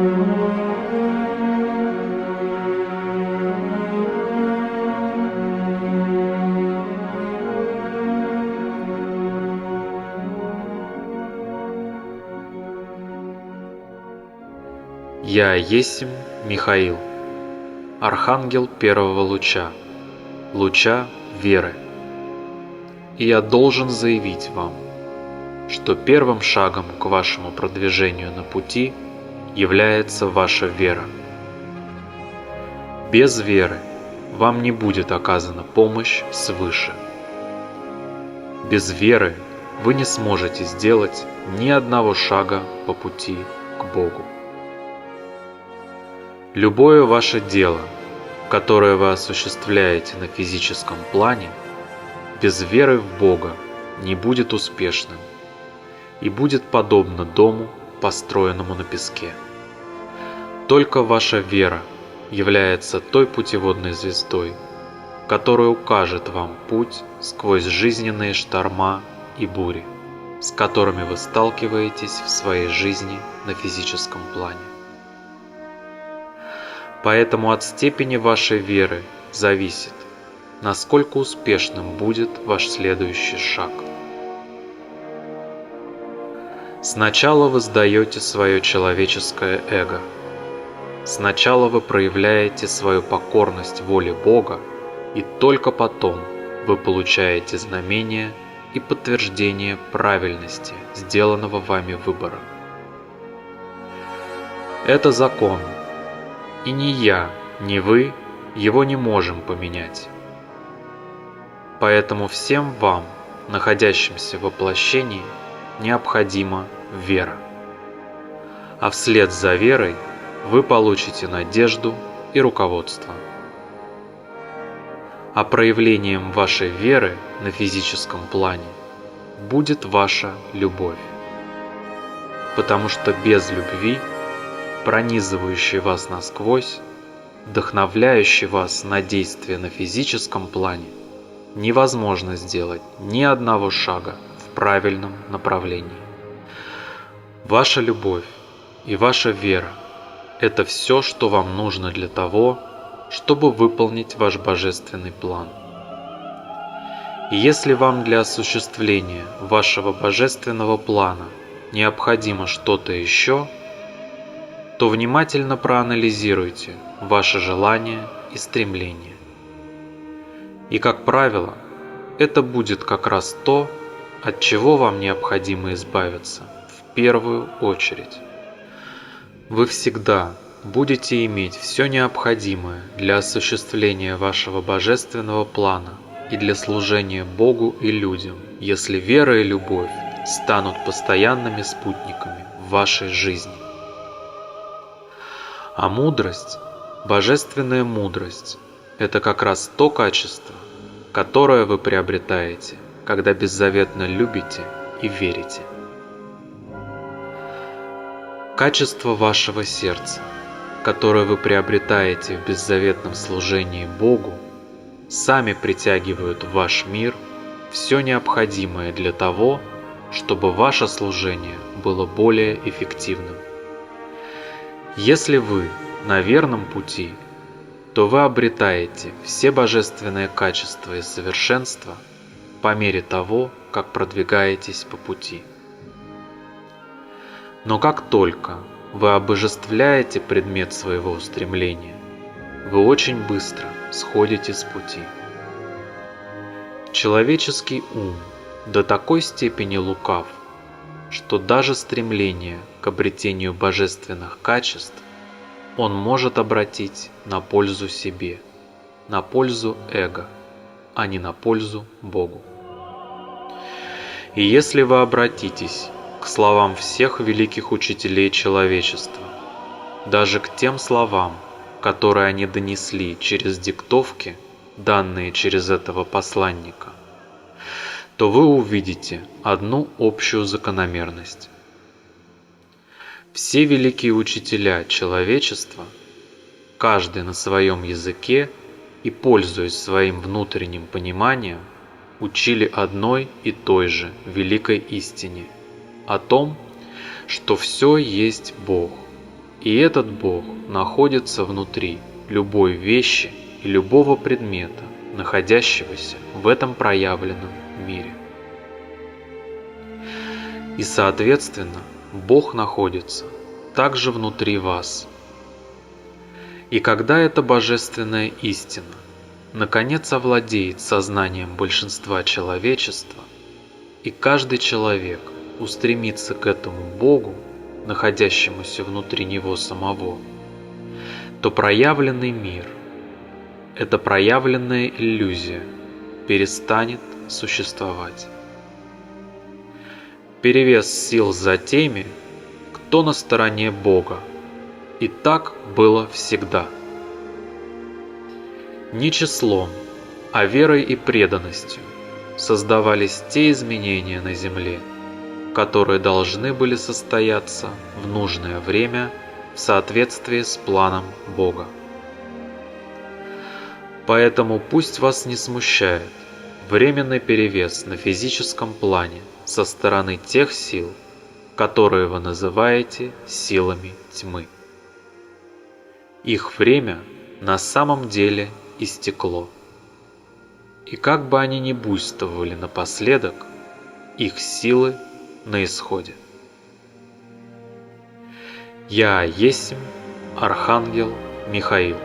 Я есмь Михаил, архангел первого луча, луча веры. И я должен заявить вам, что первым шагом к вашему продвижению на пути является ваша вера. Без веры вам не будет оказана помощь свыше. Без веры вы не сможете сделать ни одного шага по пути к Богу. Любое ваше дело, которое вы осуществляете на физическом плане, без веры в Бога не будет успешным и будет подобно дому, построенному на песке. Только ваша вера является той путеводной звездой, которая укажет вам путь сквозь жизненные шторма и бури, с которыми вы сталкиваетесь в своей жизни на физическом плане. Поэтому от степени вашей веры зависит, насколько успешным будет ваш следующий шаг. Сначала вы сдаете свое человеческое эго. Сначала вы проявляете свою покорность воле Бога, и только потом вы получаете знамение и подтверждение правильности сделанного вами выбора. Это закон. И ни я, ни вы его не можем поменять. Поэтому всем вам, находящимся в воплощении, необходима вера. А вслед за верой вы получите надежду и руководство. А проявлением вашей веры на физическом плане будет ваша любовь. Потому что без любви, пронизывающий вас насквозь, вдохновляющий вас на действия на физическом плане, невозможно сделать ни одного шага в правильном направлении. Ваша любовь и ваша вера – это все, что вам нужно для того, чтобы выполнить ваш божественный план. И если вам для осуществления вашего божественного плана необходимо что-то еще, то внимательно проанализируйте ваши желания и стремления. И, как правило, это будет как раз то, от чего вам необходимо избавиться в первую очередь. Вы всегда будете иметь все необходимое для осуществления вашего божественного плана и для служения Богу и людям, если вера и любовь станут постоянными спутниками в вашей жизни. А мудрость, божественная мудрость, это как раз то качество, которое вы приобретаете, когда беззаветно любите и верите. Качество вашего сердца, которое вы приобретаете в беззаветном служении Богу, сами притягивают в ваш мир все необходимое для того, чтобы ваше служение было более эффективным. Если вы на верном пути, то вы обретаете все божественные качества и совершенства по мере того, как продвигаетесь по пути. Но как только вы обожествляете предмет своего устремления, вы очень быстро сходите с пути. Человеческий ум до такой степени лукав, что даже стремление к обретению божественных качеств он может обратить на пользу себе, на пользу эго, а не на пользу Богу. И если вы обратитесь к словам всех великих учителей человечества, даже к тем словам, которые они донесли через диктовки, данные через этого посланника, то вы увидите одну общую закономерность. Все великие учителя человечества, каждый на своем языке и пользуясь своим внутренним пониманием, учили одной и той же великой истине о том, что все есть Бог, И этот Бог находится внутри любой вещи и любого предмета, находящегося в этом проявленном мире. И, соответственно, Бог находится также внутри вас. И когда эта божественная истина наконец овладеет сознанием большинства человечества, и каждый человек устремится к этому Богу, находящемуся внутри него самого, то проявленный мир, эта проявленная иллюзия, перестанет существовать. Перевес сил за теми, кто на стороне Бога, и так было всегда. Не числом, а верой и преданностью создавались те изменения на земле, которые должны были состояться в нужное время в соответствии с планом Бога. Поэтому пусть вас не смущает временный перевес на физическом плане со стороны тех сил, которые вы называете силами тьмы. Их время на самом деле истекло. И как бы они ни буйствовали напоследок, их силы на исходе. Я есмь Архангел Михаил.